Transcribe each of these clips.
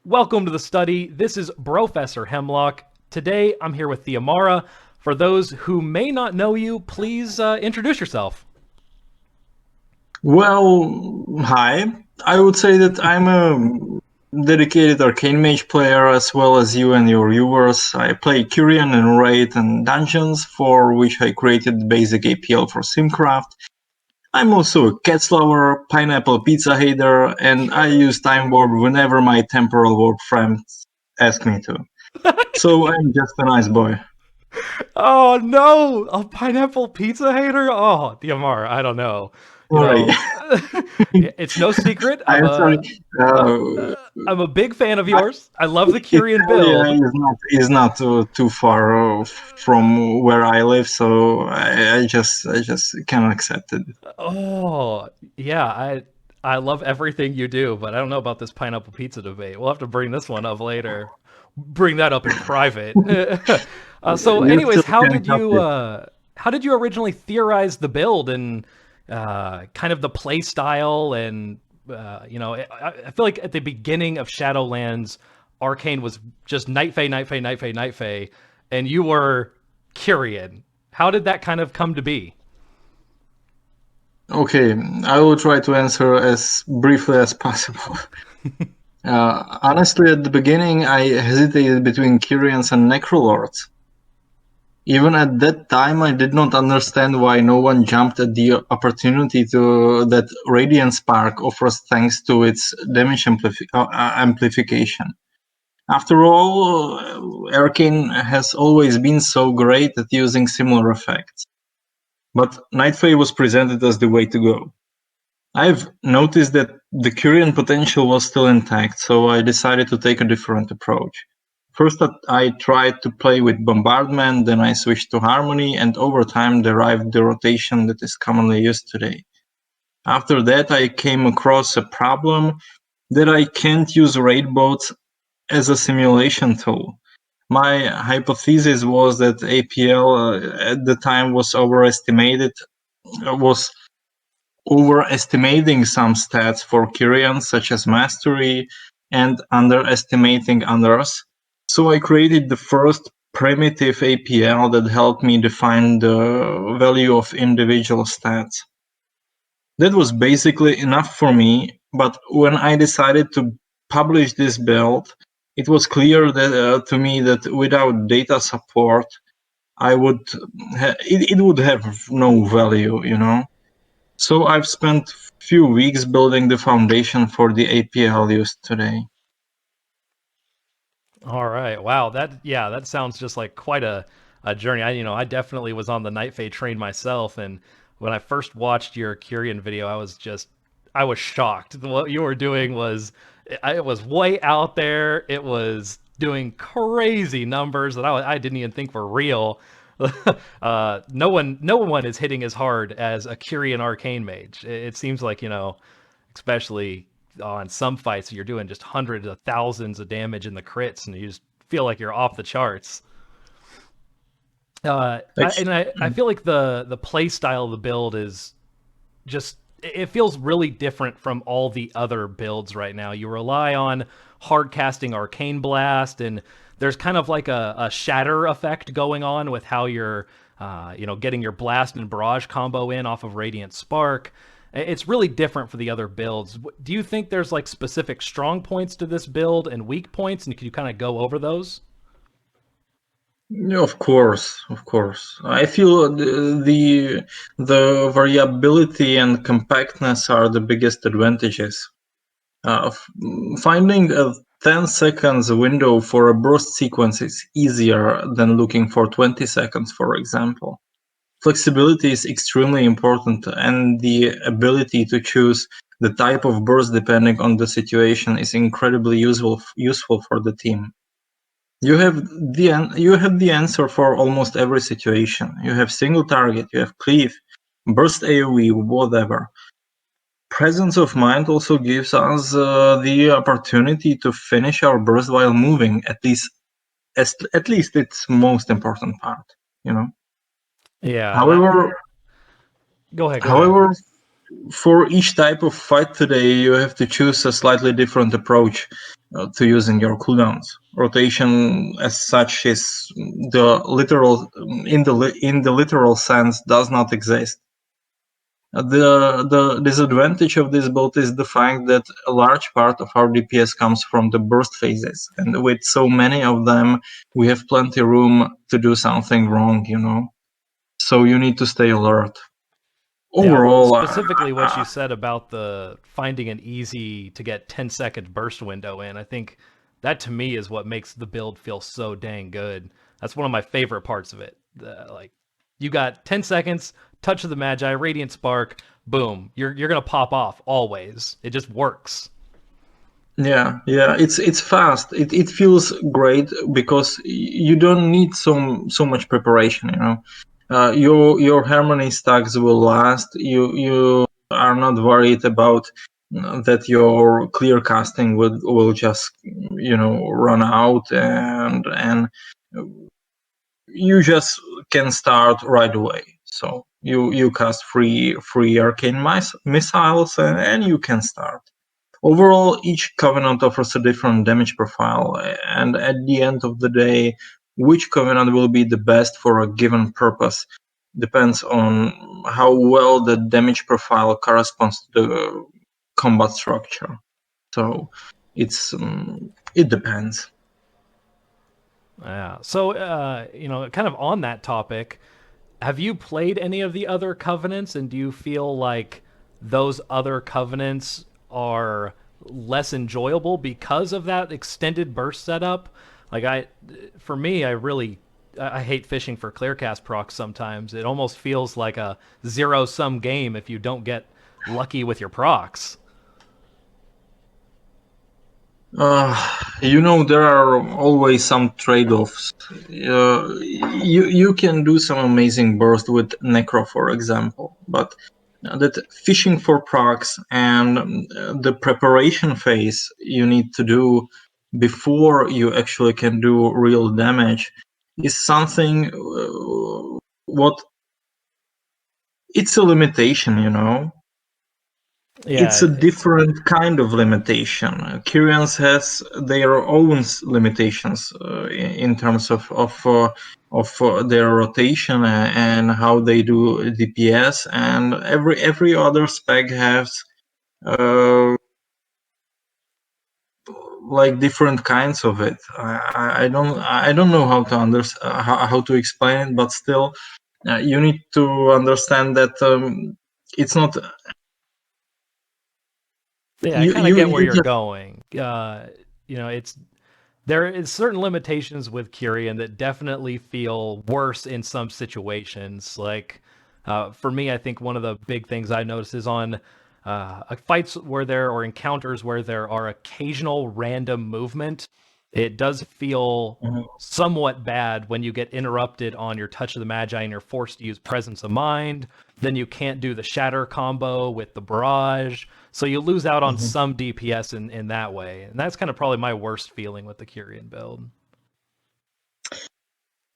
Welcome to the study. This is Professor Hemlock. Today I'm here with Theamara. For those who may not know you, please introduce yourself. Well, hi. I would say that I'm a dedicated Arcane Mage player as well as you and your viewers. I play Kyrian and Raid and Dungeons, for which I created the basic APL for Simcraft. I'm also a cats lover, pineapple pizza hater, and I use Time Warp whenever my temporal warp friends ask me to. So I'm just a nice boy. Oh no, a pineapple pizza hater? Oh, Theamara, I don't know. You Sorry. know, it's no secret. I'm sorry. Uh, Uh, I'm a big fan of I, yours. I love the Kyrian Italia build. is not too far from where I live, so I just can accept it. Oh, yeah, I love everything you do, but I don't know about this pineapple pizza debate. We'll have to bring this one up later. Bring that up in private. So, You anyways, still can cut it. how did you originally theorize the build and kind of the play style and I feel like at the beginning of Shadowlands, Arcane was just Night Fae, Night Fae, Night Fae, Night Fae, and you were Kyrian. How did that kind of come to be? Okay, I will try to answer as briefly as possible. Honestly, at the beginning, I hesitated between Kyrians and Necrolords. Even at that time, I did not understand why no one jumped at the opportunity to that Radiant Spark offers thanks to its damage amplification. After all, Arcane has always been so great at using similar effects. But Night Fae was presented as the way to go. I've noticed that the Kyrian potential was still intact, so I decided to take a different approach. First, I tried to play with Bombardment, then I switched to Harmony, and over time derived the rotation that is commonly used today. After that, I came across a problem that I can't use raid bots as a simulation tool. My hypothesis was that APL at the time was overestimating some stats for Kyrians such as mastery and underestimating others. So I created the first primitive APL that helped me define the value of individual stats. That was basically enough for me, but when I decided to publish this build, it was clear that to me that without data support, it would have no value, you know. So I've spent few weeks building the foundation for the APL used today. All right. Wow. That sounds just like quite a journey. I definitely was on the Night Fae train myself, and when I first watched your Kyrian video, I was shocked. What you were doing was it was way out there. It was doing crazy numbers that I didn't even think were real. No one is hitting as hard as a Kyrian Arcane Mage. It seems like, especially on some fights, you're doing just hundreds of thousands of damage in the crits, and you just feel like you're off the charts. I feel like the play style of the build is just it feels really different from all the other builds right now. You rely on hard casting Arcane Blast, and there's kind of like a shatter effect going on with how you're getting your blast and barrage combo in off of Radiant Spark. It's really different for the other builds. Do you think there's like specific strong points to this build and weak points, and can you kind of go over those? Yeah, of course, of course. I feel the variability and compactness are the biggest advantages. Finding a 10 seconds window for a burst sequence is easier than looking for 20 seconds, for example. Flexibility is extremely important, and the ability to choose the type of burst depending on the situation is incredibly useful for the team. You have the answer for almost every situation. You have single target, you have cleave, burst AoE, whatever. Presence of mind also gives us the opportunity to finish our burst while moving. At least it's most important part. You know. Yeah, However, go ahead, go ahead. however, for each type of fight today, you have to choose a slightly different approach. to using your cooldowns. Rotation, as such, is the literal in the literal sense does not exist. The disadvantage of this build is the fact that a large part of our DPS comes from the burst phases, and with so many of them, we have plenty room to do something wrong, you know. So you need to stay alert. Yeah, Overall, specifically what you said about the finding an easy to get 10-second burst window in, I think that to me is what makes the build feel so dang good. That's one of my favorite parts of it. Like, you got 10 seconds, touch of the Magi, Radiant Spark, boom, you're gonna pop off always. It just works. yeah, it's fast. It feels great because you don't need so much preparation, you know. Your harmony stacks will last. You are not worried about that your clear casting will just, you know, run out, and you just can start right away. So you cast free arcane missiles, and you can start. Overall, each covenant offers a different damage profile, and at the end of the day, which covenant will be the best for a given purpose depends on how well the damage profile corresponds to the combat structure. So it depends. Yeah. So, kind of on that topic, have you played any of the other covenants, and do you feel like those other covenants are less enjoyable because of that extended burst setup? Like for me, I hate fishing for clearcast procs sometimes. It almost feels like a zero-sum game if you don't get lucky with your procs. You know, there are always some trade-offs. You can do some amazing burst with Necro, for example, but that fishing for procs and the preparation phase you need to do before you actually can do real damage is something what it's a limitation, you know. It's Yeah, a different kind of limitation. Kyrians has their own limitations in terms of their rotation and how they do DPS, and every other spec has uh, like different kinds of it. I don't know how to how to explain it, but still, you need to understand that it's not yeah, I kind of get where you you're just. going. It's there is certain limitations with Kyrian that definitely feel worse in some situations. Like for me, I think one of the big things I notice is on fights where there or encounters where there are occasional random movement. It does feel Mhm. somewhat bad when you get interrupted on your touch of the Magi and you're forced to use presence of mind. Then you can't do the shatter combo with the barrage. So you lose out on Mhm. some DPS in that way. And that's kind of probably my worst feeling with the Kyrian build.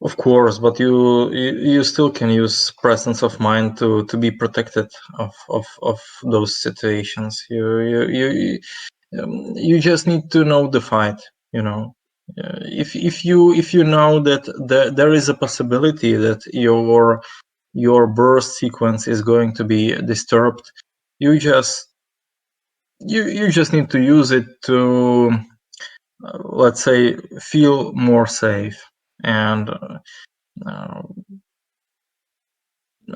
Of course, but you still can use presence of mind to be protected of those situations. You just need to know the fight. You know, if you know that there is a possibility that your burst sequence is going to be disturbed, you just need to use it to let's say feel more safe, and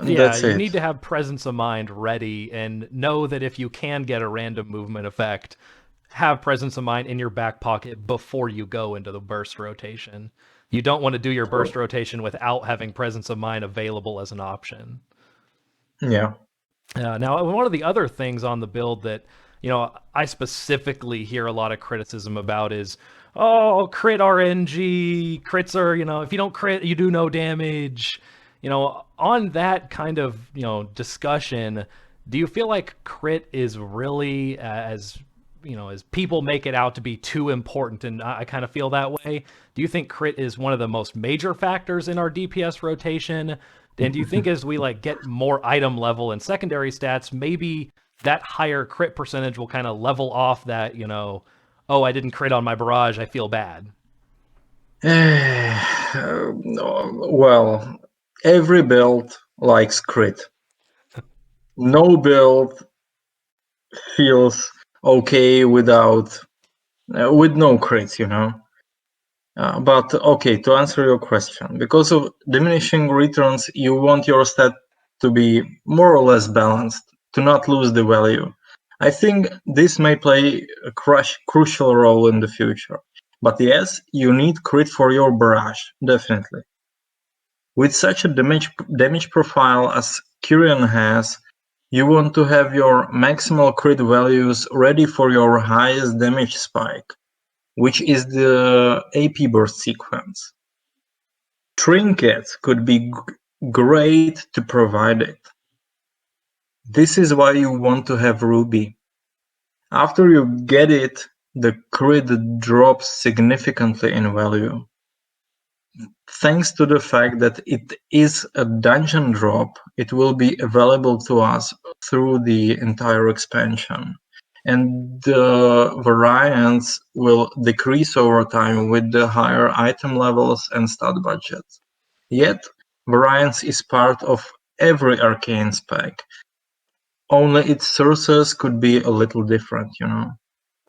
Yeah, that's you it. need to have presence of mind ready and know that if you can get a random movement effect, have presence of mind in your back pocket before you go into the burst rotation. You don't want to do your burst rotation without having presence of mind available as an option. Yeah. Now, one of the other things on the build that I specifically hear a lot of criticism about is, oh, crit RNG, crits are, if you don't crit, you do no damage. On that kind of discussion, do you feel like crit is really as people make it out to be too important? And I kind of feel that way. Do you think crit is one of the most major factors in our DPS rotation? And do you think as we get more item level and secondary stats, maybe that higher crit percentage will kind of level off that, oh, I didn't crit on my barrage, I feel bad. Well, every build likes crit. No build feels okay without with no crits, you know. But okay, to answer your question, because of diminishing returns, you want your stat to be more or less balanced, to not lose the value. I think this may play a crucial role in the future. But yes, you need crit for your barrage, definitely. With such a damage profile as Kyrian has, you want to have your maximal crit values ready for your highest damage spike, which is the AP burst sequence. Trinkets could be great to provide it. This is why you want to have Ruby. After you get it, the crit drops significantly in value. Thanks to the fact that it is a dungeon drop, it will be available to us through the entire expansion. And the variance will decrease over time with the higher item levels and stat budgets. Yet, variance is part of every arcane spec. Only its sources could be a little different, you know.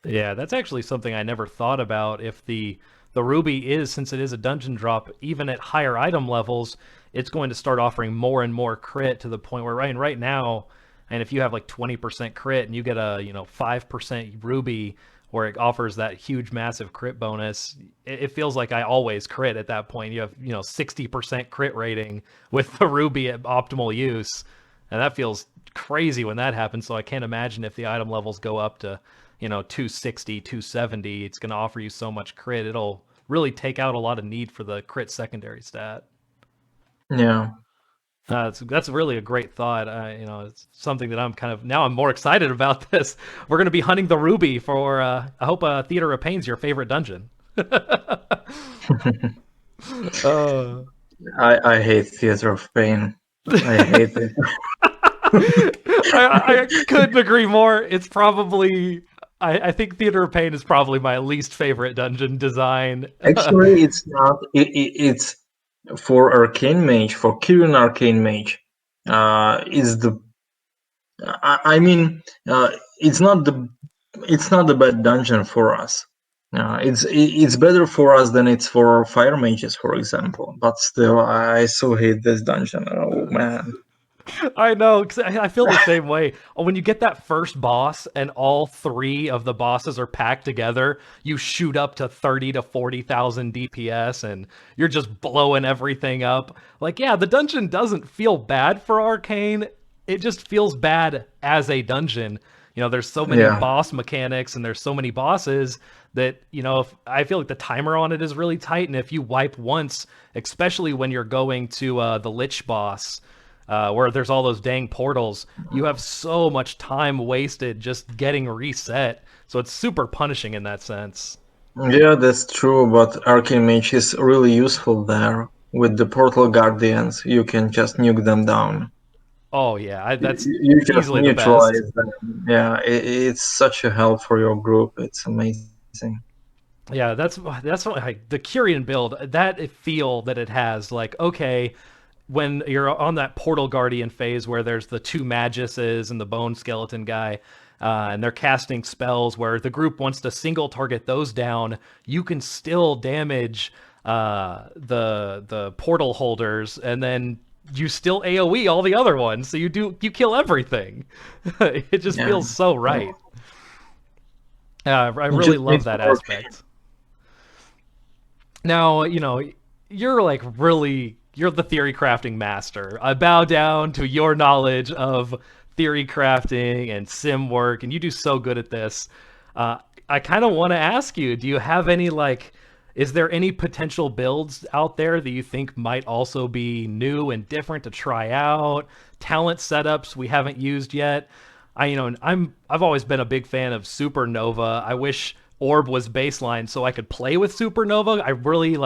Yeah, that's actually something I never thought about. If the ruby is, since it is a dungeon drop, even at higher item levels, it's going to start offering more and more crit to the point where right now, and if you have like 20% crit and you get a 5% ruby where it offers that huge massive crit bonus, it feels like I always crit at that point. You have 60% crit rating with the ruby at optimal use, and that feels crazy when that happens. So I can't imagine if the item levels go up to 260, 270, it's going to offer you so much crit. It'll really take out a lot of need for the crit secondary stat. Yeah. That's really a great thought. It's something that I'm more excited about this. We're going to be hunting the ruby for. I hope Theater of Pain's your favorite dungeon. uh, I hate Theater of Pain. I hate it. I couldn't agree more. It's probably I think Theater of Pain is probably my least favorite dungeon design. Actually, it's not. It's for Arcane Mage, for Kyrian Arcane Mage. Is the I mean, it's not the bad dungeon for us. It's better for us than it's for fire mages, for example. But still, I so hate this dungeon. Oh man. I know, 'cause I feel the same way. When you get that first boss and all three of the bosses are packed together, you shoot up to 30 to 40,000 DPS and you're just blowing everything up. Like, yeah, the dungeon doesn't feel bad for Arcane. It just feels bad as a dungeon. There's so many Yeah. boss mechanics and there's so many bosses that, if I feel like the timer on it is really tight. And if you wipe once, especially when you're going to the Lich boss, where there's all those dang portals, you have so much time wasted just getting reset. So it's super punishing in that sense. Yeah, that's true, but Arcane Mage is really useful there. With the Portal Guardians, you can just nuke them down. Oh yeah, that's You just easily the best. neutralize them. Yeah, it's such a help for your group. It's amazing. Yeah, that's what the Kyrian build, that feel that it has, like, okay, when you're on that Portal Guardian phase where there's the two Maguses and the Bone Skeleton guy, and they're casting spells where the group wants to single target those down, you can still damage the portal holders, and then you still AoE all the other ones, so you kill everything. It just Yeah. feels so right. I really Just love needs that more aspect. Now, you're like you're the theory crafting master. I bow down to your knowledge of theory crafting and sim work, and you do so good at this. I kind of want to ask you, do you have any, is there any potential builds out there that you think might also be new and different to try out? Talent setups we haven't used yet? I've always been a big fan of Supernova. I wish Orb was baseline so I could play with Supernova. I really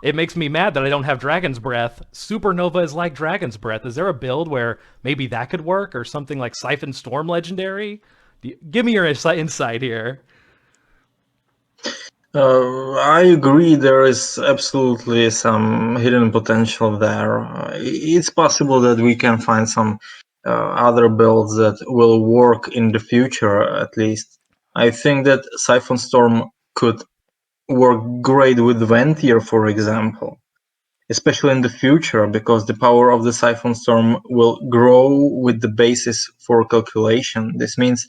it makes me mad that I don't have Dragon's Breath. Supernova is like Dragon's Breath. Is there a build where maybe that could work, or something like Siphon Storm Legendary? Give me your insight here. I agree. There is absolutely some hidden potential there. It's possible that we can find some other builds that will work in the future, at least. I think that Siphon Storm could work great with Ventier, for example, especially in the future, because the power of the Siphon Storm will grow with the basis for calculation. This means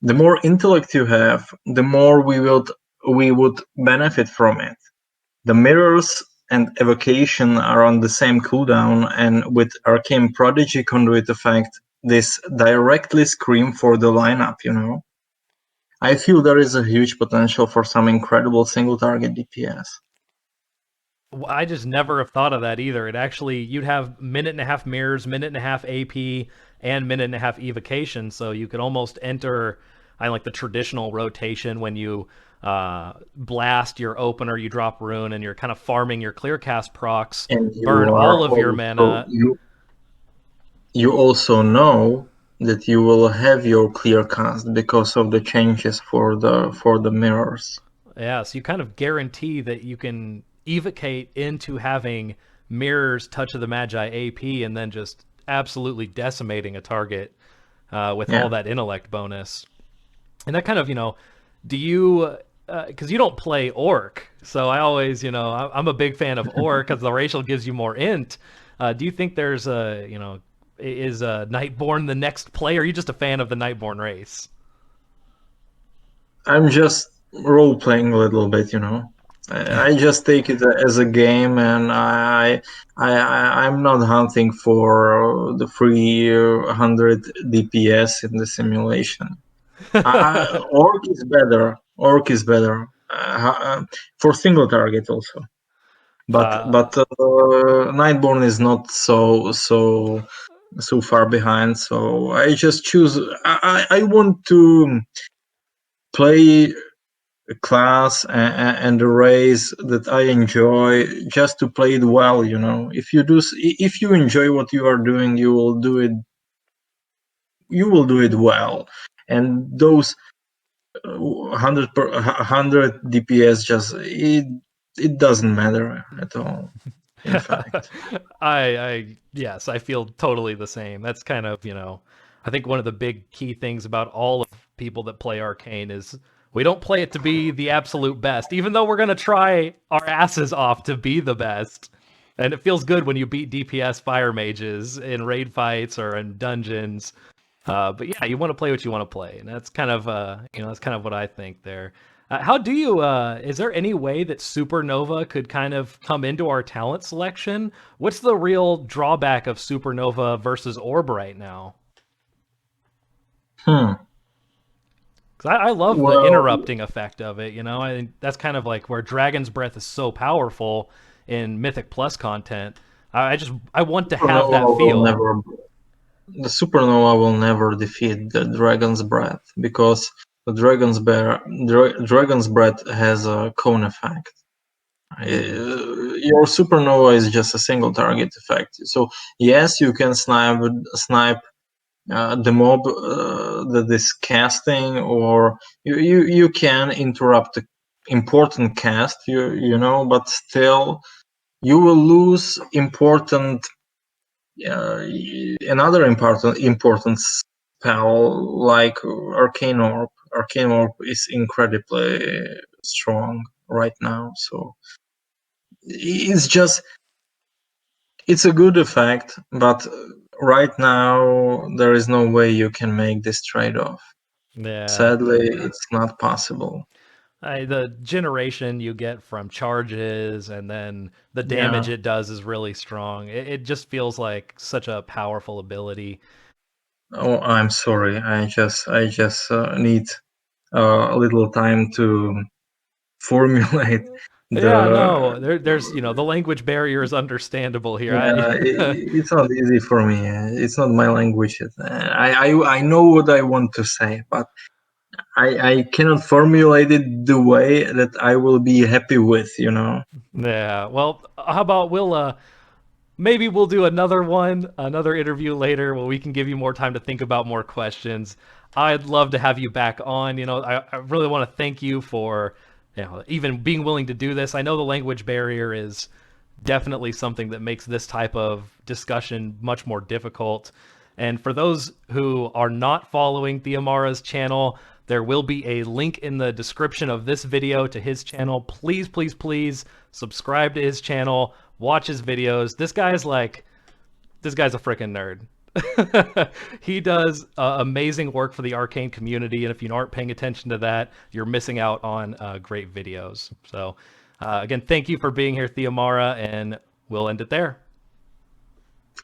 the more intellect you have, the more we would benefit from it. The mirrors and evocation are on the same cooldown, and with Arcane Prodigy Conduit effect, this directly scream for the lineup. I feel there is a huge potential for some incredible single target DPS. I just never have thought of that either. It actually, you'd have minute and a half mirrors, minute and a half AP, and minute and a half evocation, so you could almost enter, I like the traditional rotation when you blast your opener, you drop rune, and you're kind of farming your clear cast procs, And burn you are all of your also mana. you also know that you will have your clear cast because of the changes for the mirrors. Yeah, so you kind of guarantee that you can evocate into having mirrors touch of the Magi AP and then just absolutely decimating a target with all Yeah. that intellect bonus. And that kind of, do you, because you don't play Orc, so I always, I'm a big fan of Orc because the racial gives you more int. Do you think there's is Nightborn the next play, or are you just a fan of the Nightborn race? I'm just role playing a little bit. I just take it as a game, and I'm not hunting for the 300 DPS in the simulation. Orc is better. Orc is better for single target also. But uh, but Nightborn is not so far behind. So I just choose. I want to play a class and a race that I enjoy, just to play it well. If you enjoy what you are doing, you will do it. You will do it well, and those 100 DPS it doesn't matter at all. In fact, Yes, I feel totally the same. That's kind of, I think one of the big key things about all of people that play Arcane is we don't play it to be the absolute best, even though we're gonna try our asses off to be the best. And it feels good when you beat DPS fire mages in raid fights or in dungeons. But yeah, you want to play what you want to play, and that's kind of that's kind of what I think there. How do you? Is there any way that Supernova could kind of come into our talent selection? What's the real drawback of Supernova versus Orb right now? hmm. Because I love the Well, interrupting effect of it. I think that's kind of like where Dragon's Breath is so powerful in Mythic Plus content. I want to have supernova that will feel. never the supernova will never defeat the dragon's breath, because the dragon's breath has a cone effect. Mm. Your supernova is just a single target effect. So yes, you can snipe the mob that is casting, or you can interrupt the important cast. But still you will lose another important spell like Arcane Orb. Arcane Orb is incredibly strong right now, so it's just it's a good effect, but right now there is no way you can make this trade-off. Yeah. Sadly, it's not possible. The generation you get from charges and then the damage Yeah. it does is really strong. It just feels like such a powerful ability. Oh, I'm sorry. I just need a little time to formulate Yeah, the. no, there's the language barrier is understandable here. Yeah, I it's not easy for me. It's not my language. I know what I want to say, but I cannot formulate it the way that I will be happy with. yeah. Well, how about maybe we'll do another one, another interview later where we can give you more time to think about more questions. I'd love to have you back on. I really want to thank you for even being willing to do this. I know the language barrier is definitely something that makes this type of discussion much more difficult. And for those who are not following Theamara's channel, there will be a link in the description of this video to his channel. Please, please, please subscribe to his channel, watch his videos. This guy's a freaking nerd. He does amazing work for the Arcane community, and if you aren't paying attention to that, you're missing out on great videos. So again, thank you for being here, Theamara, and we'll end it there.